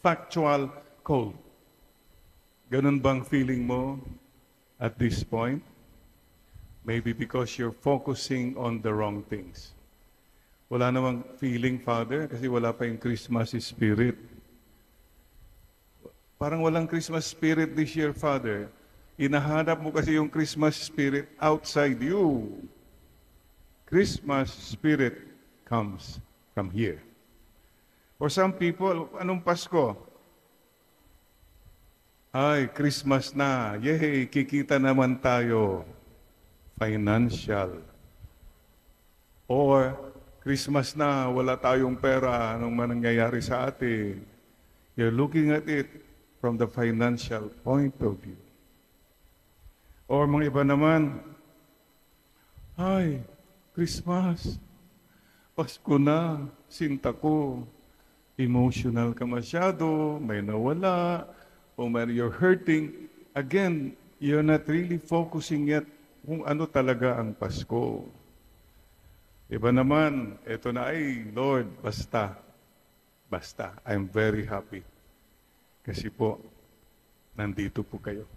factual cold. Ganun bang feeling mo at this point? Maybe because you're focusing on the wrong things. Wala namang feeling, Father, kasi wala pa yung Christmas spirit. Parang walang Christmas spirit this year, Father. Inahanap mo kasi yung Christmas spirit outside you. Christmas spirit comes from here. For some people, anong Pasko? Ay, Christmas na. Yay, kikita naman tayo. Financial. Or, Christmas na, wala tayong pera. Anong manangyayari sa atin? You're looking at it from the financial point of view. Or mga iba naman, ay, Christmas, Pasko na, sinta ko. Emotional ka masyado, may nawala, o you're hurting. Again, you're not really focusing yet kung ano talaga ang Pasko. Iba naman, eto na ay, Lord, basta. I'm very happy. Kasi po, nandito po kayo.